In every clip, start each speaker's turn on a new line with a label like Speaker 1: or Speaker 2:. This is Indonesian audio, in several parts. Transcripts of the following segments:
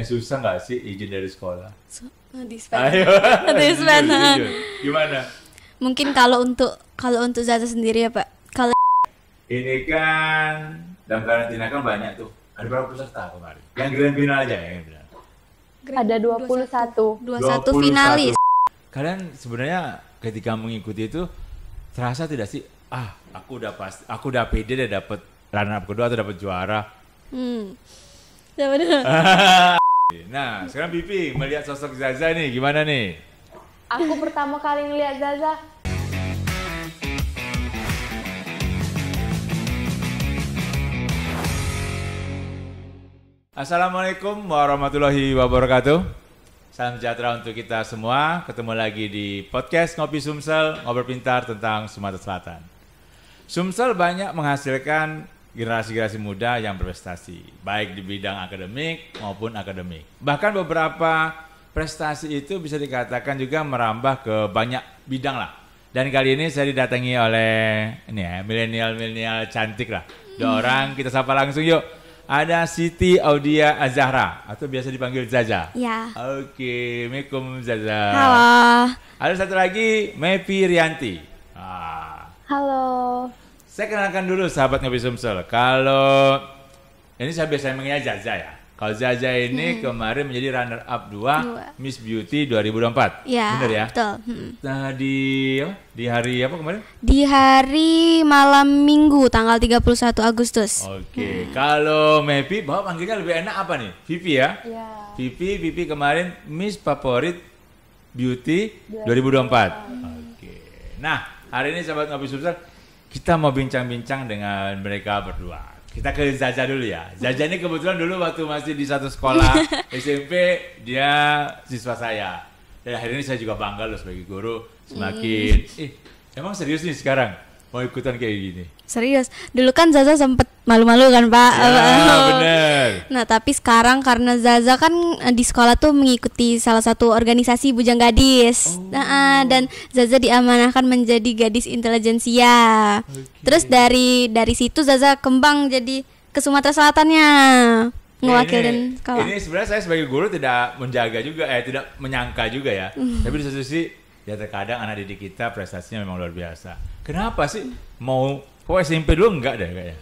Speaker 1: Susah nggak sih izin dari sekolah?
Speaker 2: Dispen.
Speaker 1: Ayo,
Speaker 2: Dispen.
Speaker 1: jujur. Gimana?
Speaker 2: Mungkin kalau untuk Zaza sendiri ya Pak. Kalau
Speaker 1: Ini kan dalam karantina kan banyak tuh. Ada berapa peserta kemarin? Yang grand final aja ya, yang final.
Speaker 3: Ada 21.
Speaker 2: 21 finalis.
Speaker 1: Kalian sebenarnya ketika mengikuti itu terasa tidak sih? Aku udah pede deh dapat runner up kedua atau dapat juara.
Speaker 2: Ya benar.
Speaker 1: Nah, sekarang Pipi melihat sosok Zaza nih, gimana nih?
Speaker 3: Aku pertama kali ngeliat Zaza.
Speaker 1: Assalamualaikum warahmatullahi wabarakatuh. Salam sejahtera untuk kita semua. Ketemu lagi di podcast Ngopi Sumsel, ngobrol pintar tentang Sumatera Selatan. Sumsel banyak menghasilkan generasi-generasi muda yang berprestasi, baik di bidang akademik maupun akademik. Bahkan beberapa prestasi itu bisa dikatakan juga merambah ke banyak bidang lah. Dan kali ini saya didatangi oleh milenial-milenial cantik lah. Dua orang, kita sapa langsung yuk. Ada Siti Audia Azahra atau biasa dipanggil Zaza.
Speaker 2: Ya.
Speaker 1: Oke, Assalamualaikum Zaza.
Speaker 2: Halo.
Speaker 1: Ada satu lagi, Mepi Rianti.
Speaker 3: Halo.
Speaker 1: Saya kenalkan dulu sahabat Ngopi Sumsel. Kalau ini saya biasanya manggilnya Zaza ya. Kalau Zaza ini kemarin menjadi runner up 2 Miss Beauty 2024.
Speaker 2: Ya.
Speaker 1: Benar ya?
Speaker 2: Betul.
Speaker 1: Nah, di hari apa kemarin?
Speaker 2: Di hari malam Minggu tanggal 31 Agustus.
Speaker 1: Oke. Kalau Mepi, Bapak panggilnya lebih enak apa nih? Vivi ya?
Speaker 3: Ya.
Speaker 1: Vivi kemarin Miss Favorit Beauty 2024. Oke. Nah, hari ini sahabat Ngopi Sumsel, kita mau bincang-bincang dengan mereka berdua. Kita ke Zaza dulu ya. Zaza ini kebetulan dulu waktu masih di satu sekolah SMP, dia siswa saya. Dan akhirnya ini saya juga bangga loh sebagai guru. Semakin, emang serius nih sekarang mau ikutan kayak gini?
Speaker 2: Serius. Dulu kan Zaza sempet malu-malu kan Pak.
Speaker 1: Ya, bener.
Speaker 2: Nah tapi sekarang karena Zaza kan di sekolah tuh mengikuti salah satu organisasi Bujang Gadis. Dan Zaza diamanahkan menjadi gadis intelijensia. Terus dari situ Zaza kembang jadi ke Sumatera Selatannya. Ngewakilin sekolah.
Speaker 1: Ini sebenarnya saya sebagai guru tidak menjaga juga, tidak menyangka juga ya. Tapi di satu sisi, ya terkadang anak didik kita prestasinya memang luar biasa. Kenapa sih SMP dulu enggak deh kayaknya?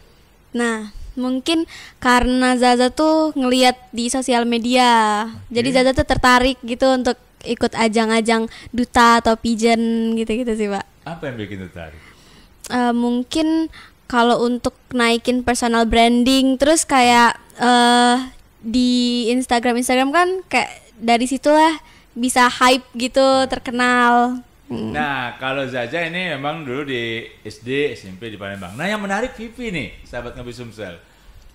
Speaker 2: Nah, mungkin karena Zaza tuh ngelihat di sosial media. Jadi Zaza tuh tertarik gitu untuk ikut ajang-ajang duta atau pigeon gitu-gitu sih, Pak.
Speaker 1: Apa yang bikin tertarik?
Speaker 2: Mungkin kalau untuk naikin personal branding, terus kayak di Instagram kan kayak dari situlah bisa hype gitu, terkenal.
Speaker 1: Nah, kalau Zaza ini memang dulu di SD, SMP di Palembang. Nah, yang menarik Vivi nih, sahabat Ngopi Sumsel.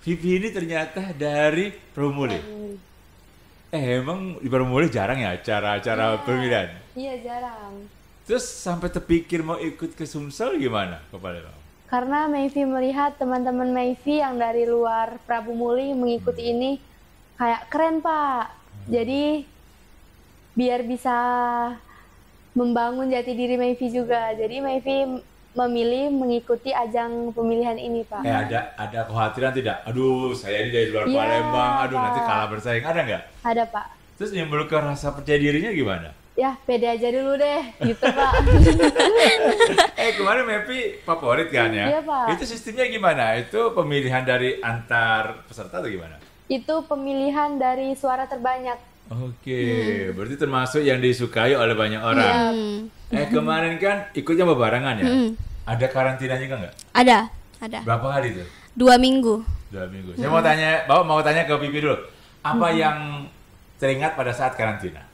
Speaker 1: Vivi ini ternyata dari Promule. Emang di Promule jarang ya acara-acara pemilihan?
Speaker 3: Iya, jarang.
Speaker 1: Terus sampai terpikir mau ikut ke Sumsel gimana ke Palembang?
Speaker 3: Karena Mayfi melihat teman-teman Mayfi yang dari luar Prabu Muli mengikuti ini kayak keren Pak. Jadi biar bisa membangun jati diri Mayfi juga. Jadi Mayfi memilih mengikuti ajang pemilihan ini Pak.
Speaker 1: Ada kekhawatiran tidak? Aduh, saya ini dari luar Palembang. Aduh, nanti kalah bersaing. Ada nggak?
Speaker 3: Ada Pak.
Speaker 1: Terus menimbulkan rasa percaya dirinya gimana?
Speaker 3: Ya, pede aja dulu deh, gitu Pak.
Speaker 1: Kemarin Mepi favorit kan ya?
Speaker 3: Iya Pak.
Speaker 1: Itu sistemnya gimana? Itu pemilihan dari antar peserta atau gimana?
Speaker 3: Itu pemilihan dari suara terbanyak.
Speaker 1: Oke, berarti termasuk yang disukai oleh banyak orang. Kemarin kan ikutnya bebarengan ya? Ada karantina juga nggak?
Speaker 2: Ada.
Speaker 1: Berapa hari tuh?
Speaker 2: 2 minggu.
Speaker 1: 2 minggu. Saya mau tanya ke Pipi dulu. Apa yang teringat pada saat karantina?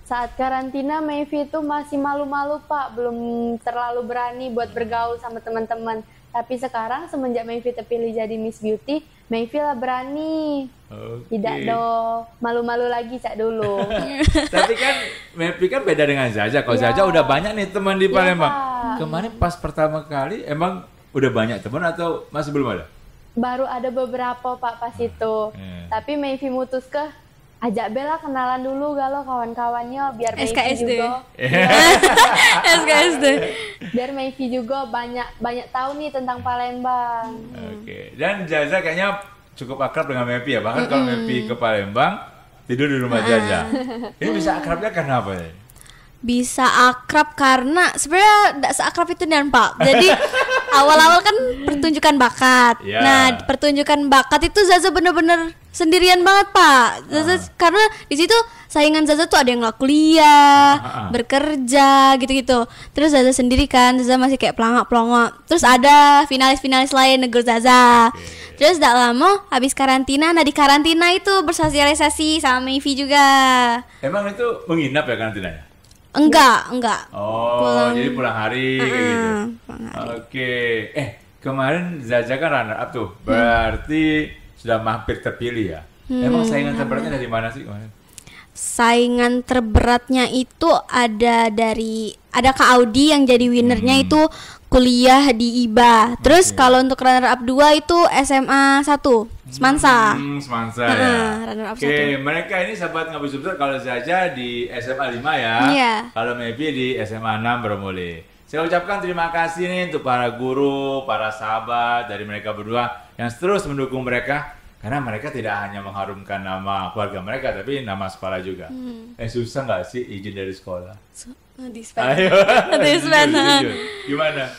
Speaker 3: Saat karantina, Mayfi itu masih malu-malu Pak, belum terlalu berani buat bergaul sama teman-teman. Tapi sekarang semenjak Mayfi terpilih jadi Miss Beauty, Mayfi lah berani. Tidak dong, malu-malu lagi Cak dulu.
Speaker 1: Tapi kan Mayfi kan beda dengan Zaza. Kalau Zaza udah banyak nih teman di Palembang.
Speaker 3: Pak.
Speaker 1: Kemarin pas pertama kali emang udah banyak teman atau masih belum ada?
Speaker 3: Baru ada beberapa Pak pas itu. Tapi Mayfi mutus ke ajak Bella kenalan dulu galau kawan-kawannya biar Mayfi juga.
Speaker 2: SKSD.
Speaker 3: Biar Mayfi juga banyak tahu nih tentang Palembang.
Speaker 1: Oke. Dan Zaza kayaknya cukup akrab dengan Mepi ya. Bahkan kalau Mepi ke Palembang tidur di rumah Zaza. Ini bisa akrabnya karena apa ya?
Speaker 2: Bisa akrab karena sebenarnya tidak seakrab itu dan Pak. Jadi awal-awal kan pertunjukan bakat.
Speaker 1: Ya.
Speaker 2: Nah, pertunjukan bakat itu Zaza bener-bener sendirian banget Pak. Zaza karena di situ saingan Zaza tuh ada yang nggak kuliah, bekerja gitu-gitu. Terus Zaza sendiri kan, Zaza masih kayak pelangak-pelongok. Terus ada finalis-finalis lain negur Zaza. Terus tidak lama habis karantina, nah di karantina itu bersosialisasi sama Mevi juga.
Speaker 1: Emang itu menginap ya karantinanya?
Speaker 2: Enggak.
Speaker 1: Oh, jadi pulang hari kayak gitu.
Speaker 2: pulang hari.
Speaker 1: Oke. Kemarin Zaza kan runner up tuh. Berarti sudah hampir terpilih ya. Emang saingan terberatnya dari mana sih kemarin?
Speaker 2: Saingan terberatnya itu ada Kak Audi yang jadi winernya itu kuliah di IBA. Terus kalau untuk runner up 2 itu SMA 1 Semansa.
Speaker 1: Semansa ya.
Speaker 2: Runner up
Speaker 1: Oke, mereka ini sahabat Ngopi Sumsel. Kalau Zaza di SMA 5 ya.
Speaker 2: Iya.
Speaker 1: Kalau Mevi di SMA 6 Bromoli. Saya ucapkan terima kasih nih untuk para guru, para sahabat dari mereka berdua yang terus mendukung mereka. Karena mereka tidak hanya mengharumkan nama keluarga mereka, tapi nama sekolah juga. Susah nggak sih izin dari sekolah? Ayo. Jujur. Gimana?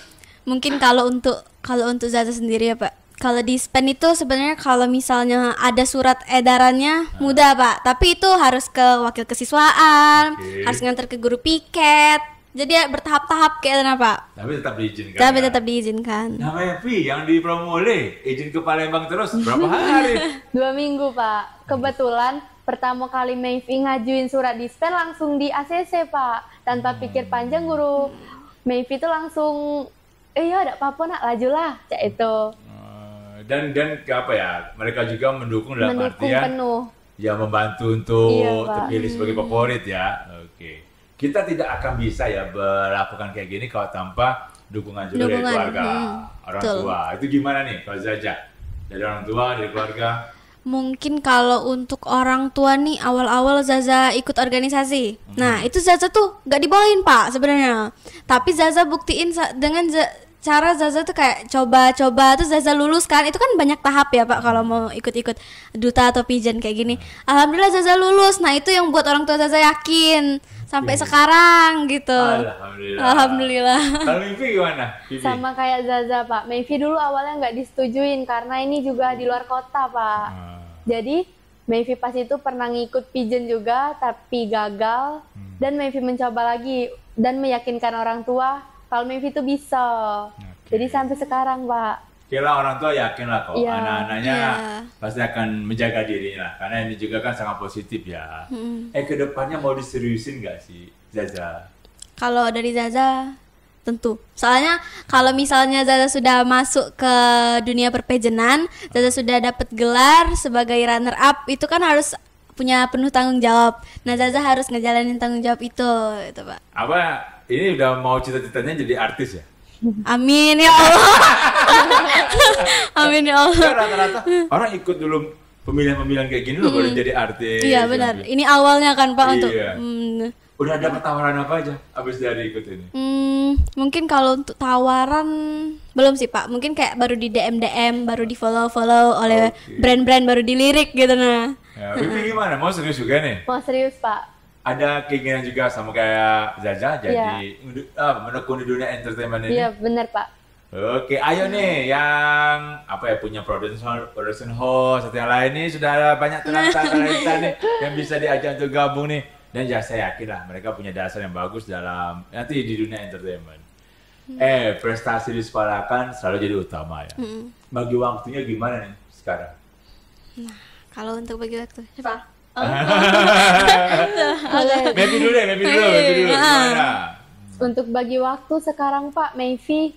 Speaker 2: Mungkin kalau untuk Zaza sendiri ya Pak. Kalau di SPEN itu sebenarnya kalau misalnya ada surat edarannya mudah Pak. Tapi itu harus ke wakil kesiswaan, harus nganter ke guru piket. Jadi ya bertahap-tahap kayak Pak.
Speaker 1: Tapi tetap diizinkan.
Speaker 2: Tapi
Speaker 1: ya?
Speaker 2: tetap diizinkan.
Speaker 1: Namanya Pi yang di Promole, izin ke Palembang terus berapa hari?
Speaker 3: 2 minggu Pak. Kebetulan pertama kali Mevi ngajuin surat dispen langsung di ACC Pak. Tanpa pikir panjang guru Mevi itu langsung, iya ada apa-apa nak, lajulah, cak itu.
Speaker 1: Dan apa ya, mereka juga mendukung dalam artian
Speaker 3: penuh.
Speaker 1: Ya membantu untuk
Speaker 3: Pak.
Speaker 1: terpilih sebagai favorit ya. Oke. Kita tidak akan bisa ya melakukan kayak gini kalau tanpa dukungan juga dari keluarga, orang tua. Itu gimana nih kalau Zaza? Dari orang tua, dari keluarga?
Speaker 2: Mungkin kalau untuk orang tua nih awal-awal Zaza ikut organisasi. Nah itu Zaza tuh gak dibolehin Pak sebenarnya. Tapi Zaza buktiin dengan cara Zaza tuh kayak coba-coba terus Zaza lulus kan. Itu kan banyak tahap ya Pak kalau mau ikut-ikut duta atau pijen kayak gini. Alhamdulillah Zaza lulus. Nah itu yang buat orang tua Zaza yakin sampai sekarang gitu. Alhamdulillah.
Speaker 1: Kalau Mevi gimana?
Speaker 3: Sama kayak Zaza Pak. Mevi dulu awalnya nggak disetujuin karena ini juga di luar kota Pak. Jadi Mevi pas itu pernah ngikut pigeon juga tapi gagal. Dan Mevi mencoba lagi dan meyakinkan orang tua kalau Mevi itu bisa. Jadi sampai sekarang Pak.
Speaker 1: Kira orang tua yakin lah kok anak-anaknya pasti akan menjaga dirinya lah. Karena ini juga kan sangat positif ya. Kedepannya mau diseriusin gak sih Zaza?
Speaker 2: Kalau dari Zaza tentu. Soalnya kalau misalnya Zaza sudah masuk ke dunia perpejenan, Zaza sudah dapat gelar sebagai runner up, itu kan harus punya penuh tanggung jawab. Nah Zaza harus ngejalanin tanggung jawab itu Pak.
Speaker 1: Apa ini udah mau cita-citanya jadi artis ya?
Speaker 2: Amin ya Allah. Amin ya Allah.
Speaker 1: Ya, rata-rata orang ikut dulu pemilihan-pemilihan kayak gini loh baru jadi artis.
Speaker 2: Iya benar. Ini awalnya kan Pak untuk.
Speaker 1: Udah ada tawaran apa aja abis dari ikut ini?
Speaker 2: Mungkin kalau untuk tawaran belum sih Pak. Mungkin kayak baru di DM, baru di follow oleh brand-brand, baru dilirik gitu nah.
Speaker 1: Ya, Vivi gimana? Mau serius juga nih?
Speaker 3: Mau serius Pak.
Speaker 1: Ada keinginan juga sama kayak Zaza jadi menekuni dunia entertainment ini?
Speaker 3: Iya benar Pak.
Speaker 1: Oke, ayo nih yang punya production host atau yang lain nih sudah ada banyak talenta nih yang bisa diajak untuk gabung nih. Dan ya saya yakin lah mereka punya dasar yang bagus dalam nanti di dunia entertainment. Prestasi di sekolah kan selalu jadi utama ya. Bagi waktunya gimana nih sekarang?
Speaker 2: Nah, kalau untuk bagi waktu, siapa?
Speaker 1: Mevi dulu. Gimana?
Speaker 3: Untuk bagi waktu sekarang Pak, Mevi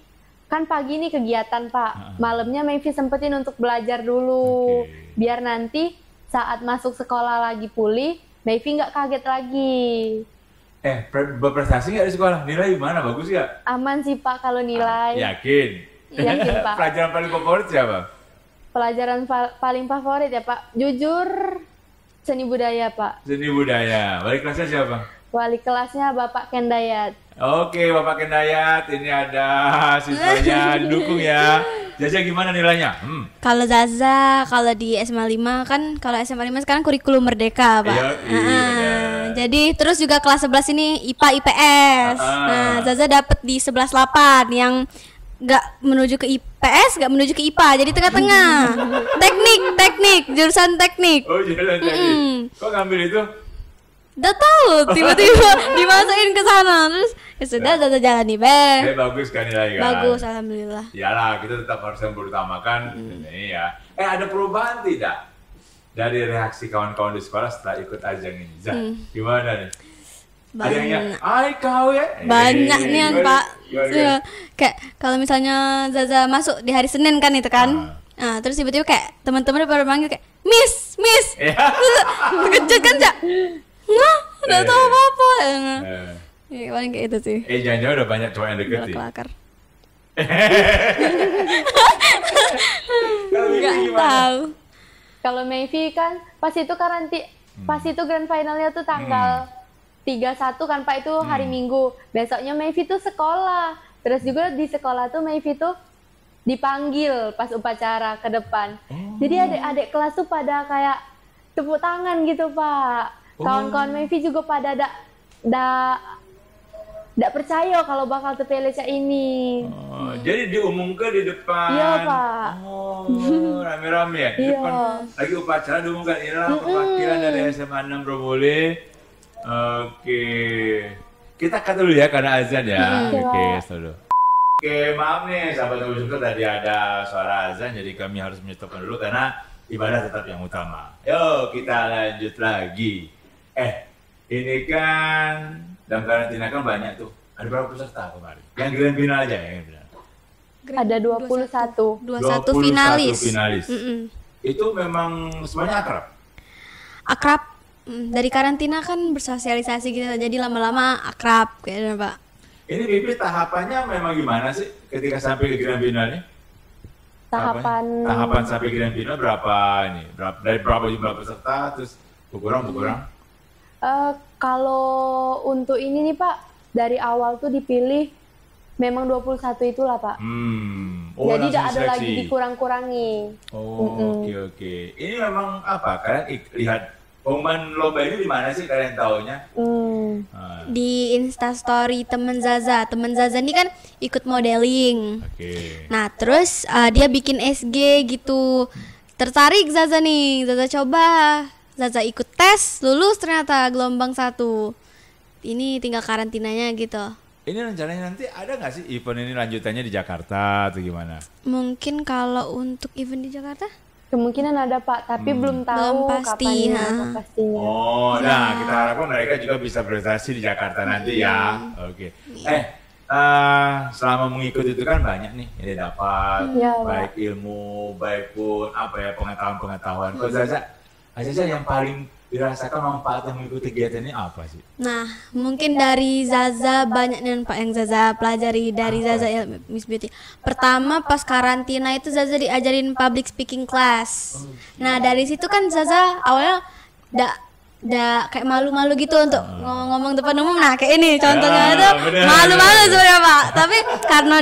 Speaker 3: kan pagi nih kegiatan Pak. Malamnya Mevi sempetin untuk belajar dulu. Biar nanti saat masuk sekolah lagi pulih, Mevi nggak kaget lagi.
Speaker 1: Berprestasi nggak di sekolah? Nilai gimana? Bagus nggak?
Speaker 3: Aman sih Pak kalau nilai.
Speaker 1: Yakin?
Speaker 3: Yakin Pak.
Speaker 1: Pelajaran paling favorit siapa?
Speaker 3: Pelajaran paling favorit ya Pak, jujur seni budaya Pak.
Speaker 1: Seni budaya. Wali kelasnya siapa?
Speaker 3: Wali kelasnya Bapak Kendayat.
Speaker 1: Oke, Bapak Kendayat, ini ada siswanya dukung ya. Zaza gimana nilainya?
Speaker 2: Kalau Zaza, kalau di SMA 5 kan, kalau SMA 5 sekarang kurikulum merdeka, Pak.
Speaker 1: Iya,
Speaker 2: Jadi terus juga kelas 11 ini IPA IPS. Nah, Zaza dapat di 11-8 yang nggak menuju ke IPS, nggak menuju ke IPA, jadi tengah-tengah. Teknik, jurusan teknik.
Speaker 1: Oh, jurusan teknik. Kok ngambil itu?
Speaker 2: Udah tahu, tiba-tiba dimasukin ke sana, terus ya sudah Zaza jalani
Speaker 1: Bagus kan nilai kan?
Speaker 2: Bagus, alhamdulillah.
Speaker 1: Iyalah, kita tetap harus memperutamakan ini ya. Ada perubahan tidak dari reaksi kawan-kawan di sekolah setelah ikut ajang ini? Gimana nih? Ada yang kau ya?
Speaker 2: Banyak nih Pak. Kayak kalau misalnya Zaza masuk di hari Senin kan itu kan. Nah, terus tiba-tiba kayak teman-teman pada manggil kayak Miss. Terkejut kan, Cak? Nggak tahu apa-apa. Ya, paling kayak itu sih.
Speaker 1: Jangan-jangan udah banyak cowok yang deket sih.
Speaker 2: Kelakar.
Speaker 1: Nggak
Speaker 2: tahu.
Speaker 3: Kalau Mayfi kan pas itu grand finalnya tuh tanggal 31 kan Pak, itu hari Minggu. Besoknya Mayfi tuh sekolah. Terus juga di sekolah tuh Mayfi tuh dipanggil pas upacara ke depan. Jadi adik-adik kelas tuh pada kayak tepuk tangan gitu Pak. Kawan-kawan Mayfi juga pada nggak percaya kalau bakal terpilih ini.
Speaker 1: Jadi diumumkan di depan.
Speaker 3: Iya Pak.
Speaker 1: Rame-rame ya. Di depan lagi upacara diumumkan inilah perwakilan dari SMA 6 Bromoli. Oke. Kita cut dulu ya karena azan ya. Oke, dulu. Oke, maaf nih sahabat Ngopi tadi ada suara azan, jadi kami harus menyetopkan dulu karena ibadah tetap yang utama. Yuk kita lanjut lagi. Ini kan dalam karantina kan banyak tuh. Ada berapa peserta kemarin? Yang grand final aja ya.
Speaker 3: Ada 21
Speaker 2: finalis.
Speaker 1: Itu memang semuanya
Speaker 2: Akrab. Dari karantina kan bersosialisasi gitu, jadi lama-lama akrab kayaknya Pak.
Speaker 1: Ini Bibi tahapannya memang gimana sih ketika sampai ke grand finalnya? Tahapan sampai grand final berapa ini? Dari berapa jumlah peserta terus berkurang?
Speaker 3: Kalau untuk ini nih Pak, dari awal tuh dipilih memang 21 itulah Pak. Jadi tidak ada lagi dikurang-kurangi.
Speaker 1: Oke. Ini memang apa? Kalian lihat pengumuman lomba ini di mana sih kalian taunya?
Speaker 2: Di Instastory temen Zaza ini kan ikut modeling. Nah terus dia bikin SG gitu. Tertarik Zaza nih, Zaza ikut tes, lulus ternyata gelombang 1. Ini tinggal karantinanya gitu.
Speaker 1: Ini rencananya nanti ada nggak sih event ini lanjutannya di Jakarta atau gimana?
Speaker 2: Mungkin kalau untuk event di Jakarta?
Speaker 3: Kemungkinan ada Pak, tapi belum tahu kapan pastinya.
Speaker 1: Nah kita harapkan mereka juga bisa berprestasi di Jakarta nanti ya. Oke. Selama mengikuti itu kan banyak nih yang dapat, baik ilmu, baik pun pengetahuan. Kalau Zaza yang paling dirasakan manfaatnya mengikuti kegiatan ini apa sih?
Speaker 2: Nah, mungkin dari Zaza banyak nih Pak yang Zaza pelajari dari Zaza ya, Miss Beauty. Pertama pas karantina itu Zaza diajarin public speaking class. Nah, dari situ kan Zaza awalnya kayak malu-malu gitu untuk ngomong depan umum. Nah, kayak ini contohnya itu malu-malu sebenarnya Pak. Tapi karena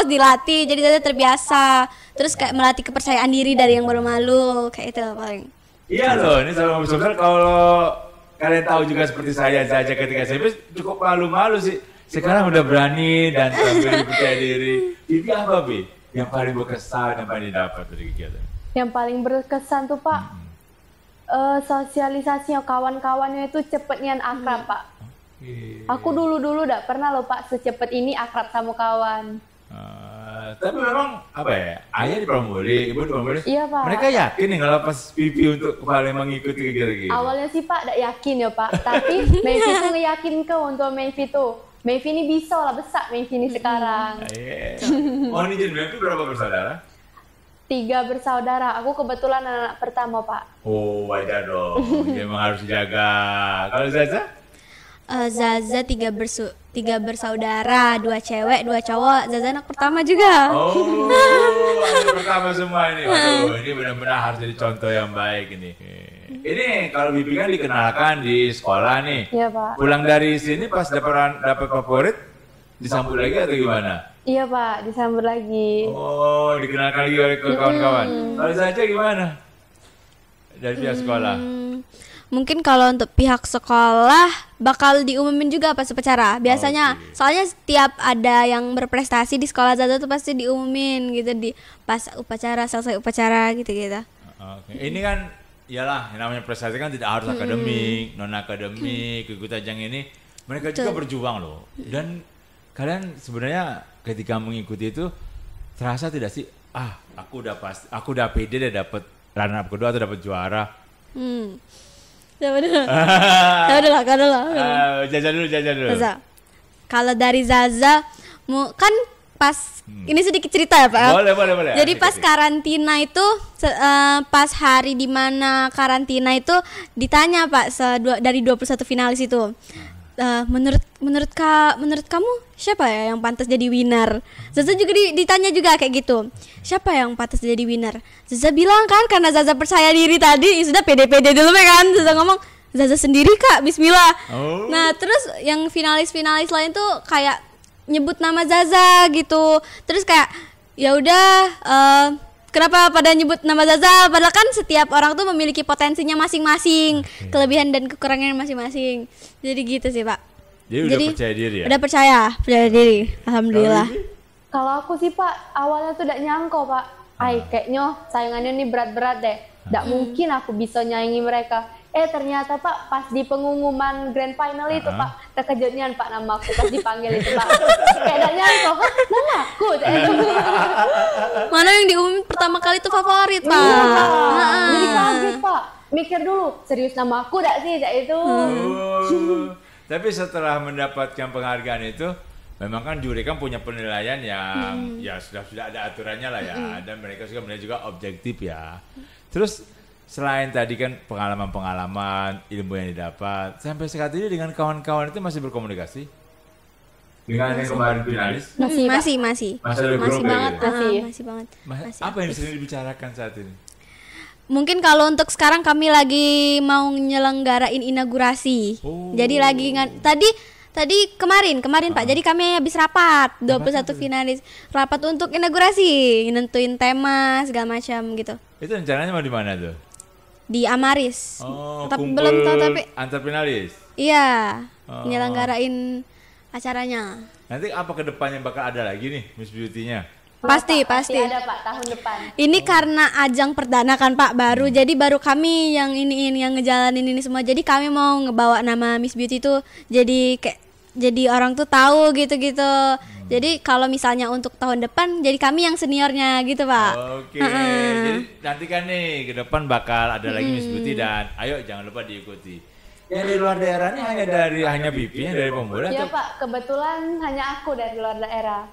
Speaker 2: dilatih jadi Zaza terbiasa. Terus kayak melatih kepercayaan diri dari yang baru malu, kayak itu paling.
Speaker 1: Iya loh, ini sama Sobat kalau kalian tahu juga seperti saya Zaza ketika SMP cukup malu-malu sih. Sekarang udah berani dan tampil percaya diri. Ini apa Bi? Yang paling berkesan yang paling didapat dari kegiatan?
Speaker 3: Yang paling berkesan tuh Pak, sosialisasinya kawan-kawannya itu cepetnya akrab Pak. Aku dulu gak pernah loh Pak secepat ini akrab sama kawan.
Speaker 1: Tapi memang apa ya, ayah di Promoli, ibu di Promoli,
Speaker 3: iya, Pak.
Speaker 1: Mereka yakin nih kalau pas Pipi untuk kembali mengikuti kegiatan gitu?
Speaker 3: Awalnya sih Pak gak yakin ya Pak, tapi Mayfi tuh ngeyakin untuk Mayfi tuh. Mayfi ini bisa lah, besar Mayfi ini sekarang.
Speaker 1: Oh ini jadi Mayfi berapa bersaudara?
Speaker 3: 3 bersaudara, aku kebetulan anak pertama Pak.
Speaker 1: Oh wajar dong, memang harus dijaga. Kalau Zaza?
Speaker 2: Zaza 3 bersaudara, 2 cewek, 2 cowok. Zaza anak pertama juga.
Speaker 1: Oh, anak pertama semua ini. Waduh, ini benar-benar harus jadi contoh yang baik ini. Ini kalau Bibi kan dikenalkan di sekolah nih.
Speaker 3: Iya Pak.
Speaker 1: Pulang dari sini pas dapat favorit, disambut lagi atau gimana?
Speaker 3: Iya Pak, disambut lagi.
Speaker 1: Oh, dikenalkan lagi oleh kawan-kawan. Kalau Zaza gimana? Dari pihak sekolah?
Speaker 2: Mungkin kalau untuk pihak sekolah bakal diumumin juga pas upacara. Biasanya, soalnya setiap ada yang berprestasi di sekolah Zaza tuh pasti diumumin gitu di pas upacara, selesai upacara gitu-gitu.
Speaker 1: Oke. Ini kan, iyalah, yang namanya prestasi kan tidak harus akademik, non akademik, ikut ajang ini. Mereka juga berjuang loh. Dan kalian sebenarnya ketika mengikuti itu terasa tidak sih? Aku udah pede deh dapat runner up kedua atau dapat juara.
Speaker 2: Siapa dulu? Kau dulu.
Speaker 1: Jajan dulu.
Speaker 2: Zaza. Kalau dari Zaza, kan pas ini sedikit cerita ya Pak.
Speaker 1: Boleh.
Speaker 2: Jadi pas karantina itu, pas hari dimana karantina itu ditanya Pak dari 21 finalis itu. Menurut kamu siapa ya yang pantas jadi winner? Zaza juga ditanya juga kayak gitu. Siapa yang pantas jadi winner? Zaza bilang kan karena Zaza percaya diri tadi, sudah pede-pede dulu kan. Zaza ngomong Zaza sendiri Kak, bismillah. Nah, terus yang finalis-finalis lain tuh kayak nyebut nama Zaza gitu. Terus kayak ya udah kenapa pada nyebut nama Zaza? Padahal kan setiap orang tuh memiliki potensinya masing-masing, kelebihan dan kekurangannya masing-masing. Jadi gitu sih Pak.
Speaker 1: Jadi udah percaya diri ya?
Speaker 2: Udah percaya diri, alhamdulillah.
Speaker 3: Kalau aku sih Pak, awalnya tuh udah nyangko Pak. Kayaknya saingannya nih berat-berat deh. Nggak mungkin aku bisa nyaingi mereka. Ternyata Pak, pas di pengumuman grand final itu Pak, terkejutnya Pak nama aku pas dipanggil itu Pak. Kayak gak nyangka, nama aku.
Speaker 2: Mana yang diumumin pertama kali itu favorit Pak.
Speaker 3: Jadi kaget Pak. Mikir dulu, serius nama aku gak sih itu.
Speaker 1: Tapi setelah mendapatkan penghargaan itu, memang kan juri kan punya penilaian yang ya sudah ada aturannya lah ya. Dan mereka juga menilai juga objektif ya. Terus selain tadi kan pengalaman-pengalaman, ilmu yang didapat, sampai saat ini dengan kawan-kawan itu masih berkomunikasi? Dengan yang kemarin finalis?
Speaker 2: Masih banget.
Speaker 1: Apa yang sering dibicarakan saat ini?
Speaker 2: Mungkin kalau untuk sekarang kami lagi mau nyelenggarain inaugurasi. Jadi lagi tadi kemarin Pak. Jadi kami habis rapat 21 finalis, rapat untuk inaugurasi, nentuin tema segala macam gitu.
Speaker 1: Itu rencananya mau di mana tuh?
Speaker 2: Di Amaris.
Speaker 1: Tapi
Speaker 2: belum tahu tapi
Speaker 1: antar finalis.
Speaker 2: Iya, nyelenggarain acaranya.
Speaker 1: Nanti apa ke depannya bakal ada lagi nih Miss Beauty-nya?
Speaker 2: Pasti
Speaker 3: ada Pak tahun depan.
Speaker 2: Ini karena ajang perdana kan Pak, baru jadi baru kami yang yang ngejalanin ini semua. Jadi kami mau ngebawa nama Miss Beauty itu jadi orang tuh tahu gitu-gitu. Jadi kalau misalnya untuk tahun depan jadi kami yang seniornya gitu Pak.
Speaker 1: Oke. Jadi nanti kan nih ke depan bakal ada lagi Miss Beauty dan ayo jangan lupa diikuti. Yang di luar daerah ini hanya Pipi dari Pemuda?
Speaker 3: Iya Pak, kebetulan hanya aku dari luar daerah.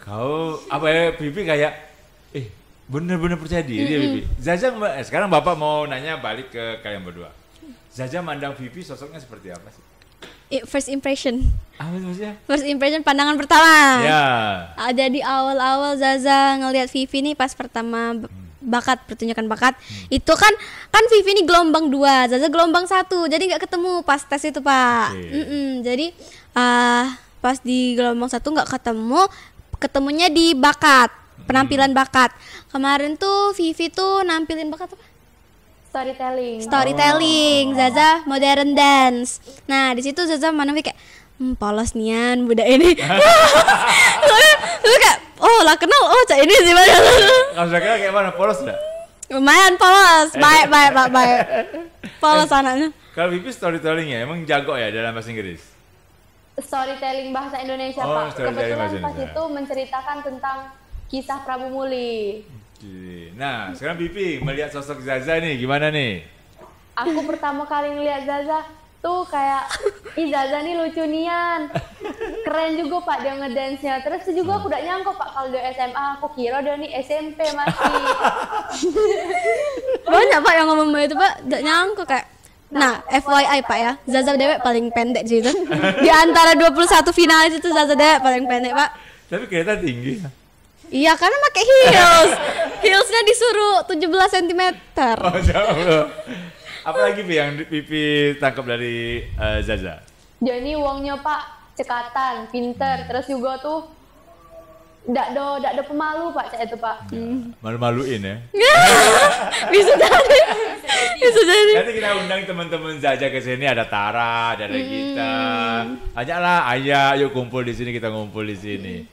Speaker 1: Kau apa ya Pipi kayak bener-bener percaya diri ya Pipi. Zaza sekarang Bapak mau nanya balik ke kalian berdua. Zaza mandang Pipi sosoknya seperti apa sih?
Speaker 2: First impression.
Speaker 1: Apa itu maksudnya?
Speaker 2: First impression pandangan pertama.
Speaker 1: Ya.
Speaker 2: Jadi awal-awal Zaza ngelihat Vivi nih pas pertama pertunjukan bakat. Itu kan Vivi ini gelombang 2, Zaza gelombang 1. Jadi nggak ketemu pas tes itu Pak. Jadi pas di gelombang 1 nggak ketemunya di bakat, penampilan bakat. Kemarin tuh Vivi tuh nampilin bakat apa? Storytelling, Zaza modern dance. Nah di situ Zaza mana kayak polos nian budak ini. Lu kayak lah kenal cak ini sih mana?
Speaker 1: Kalau saya kira kayak mana, polos enggak?
Speaker 2: Lumayan polos, baik. Polos anaknya.
Speaker 1: Kalau Vivi storytelling ya, emang jago ya dalam bahasa Inggris?
Speaker 3: Storytelling bahasa Indonesia Pak. Kebetulan pas itu menceritakan tentang kisah Prabu Muli.
Speaker 1: Nah, sekarang Pipi melihat sosok Zaza nih, gimana nih?
Speaker 3: Aku pertama kali ngeliat Zaza tuh kayak, Zaza nih lucu nian. Keren juga Pak dia ngedance-nya. Terus juga aku udah nyangka Pak kalau dia SMA, aku kira dia nih SMP masih.
Speaker 2: Banyak Pak yang ngomong itu Pak, udah nyangka kayak. Nah, FYI Pak ya, Zaza dewek paling pendek sih itu. Di antara 21 finalis itu Zaza dewek paling pendek Pak.
Speaker 1: Tapi kelihatan tinggi.
Speaker 2: Iya karena pakai heels. Heelsnya disuruh 17 cm.
Speaker 1: Oh jauh. Apalagi yang Pipi tangkap dari Zaza?
Speaker 3: Jadi uangnya Pak cekatan, pinter, terus juga tuh Ndak do pemalu Pak cak itu Pak.
Speaker 1: Malu-maluin ya.
Speaker 2: Bisa jadi. Bisa jadi.
Speaker 1: Nanti kita undang teman-teman Zaza ke sini, ada Tara, ada Regita. Ajaklah, ayah, yuk kumpul di sini, kita ngumpul di sini.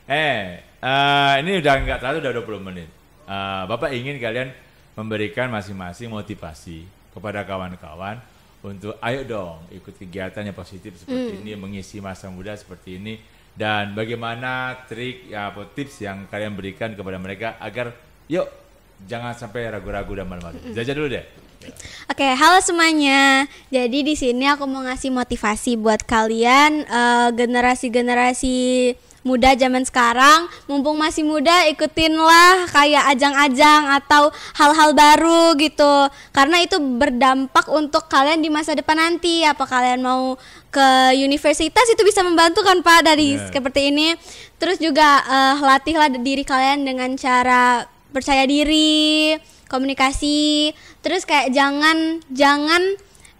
Speaker 1: Ini udah nggak terlalu, udah 20 menit. Bapak ingin kalian memberikan masing-masing motivasi kepada kawan-kawan untuk ayo dong ikut kegiatan yang positif seperti ini, mengisi masa muda seperti ini. Dan bagaimana trik atau tips yang kalian berikan kepada mereka agar yuk jangan sampai ragu-ragu dan malu-malu. Zaza dulu deh.
Speaker 2: Oke, halo semuanya. Jadi di sini aku mau ngasih motivasi buat kalian generasi-generasi muda zaman sekarang, mumpung masih muda, ikutinlah kayak ajang-ajang atau hal-hal baru gitu. Karena itu berdampak untuk kalian di masa depan nanti. Apa kalian mau ke universitas, itu bisa membantu kan Pak dari seperti ini. Terus juga latihlah diri kalian dengan cara percaya diri, komunikasi. Terus kayak jangan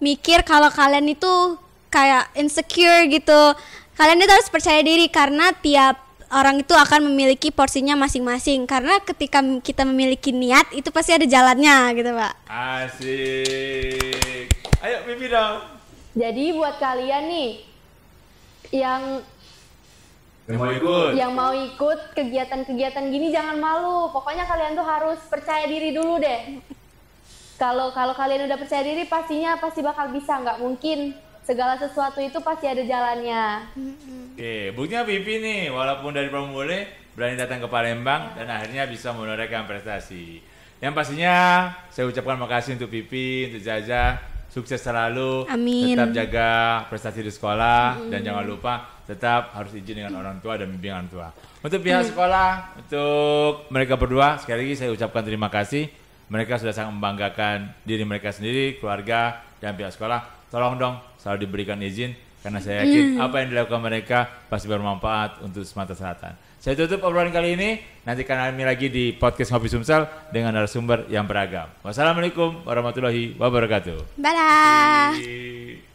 Speaker 2: mikir kalau kalian itu kayak insecure gitu. Kalian itu harus percaya diri karena tiap orang itu akan memiliki porsinya masing-masing. Karena ketika kita memiliki niat, itu pasti ada jalannya gitu Pak.
Speaker 1: Asik. Ayo Pipi dong.
Speaker 3: Jadi buat kalian nih yang mau ikut kegiatan-kegiatan gini jangan malu. Pokoknya kalian tuh harus percaya diri dulu deh. Kalau kalian udah percaya diri, pasti bakal bisa. Nggak mungkin segala sesuatu itu pasti ada jalannya.
Speaker 1: Oke, buktinya Pipi nih, walaupun dari Pramule berani datang ke Palembang dan akhirnya bisa menorehkan prestasi. Yang pastinya saya ucapkan makasih untuk Pipi, untuk Zaza, sukses selalu.
Speaker 2: Amin.
Speaker 1: Tetap jaga prestasi di sekolah dan jangan lupa tetap harus izin dengan orang tua dan bimbingan orang tua. Untuk pihak sekolah, untuk mereka berdua, sekali lagi saya ucapkan terima kasih. Mereka sudah sangat membanggakan diri mereka sendiri, keluarga, dan pihak sekolah. Tolong dong selalu diberikan izin karena saya yakin apa yang dilakukan mereka pasti bermanfaat untuk Sumatera Selatan. Saya tutup obrolan kali ini. Nantikan kami lagi di podcast Ngopi Sumsel dengan narasumber yang beragam. Wassalamualaikum warahmatullahi wabarakatuh.
Speaker 2: Bye.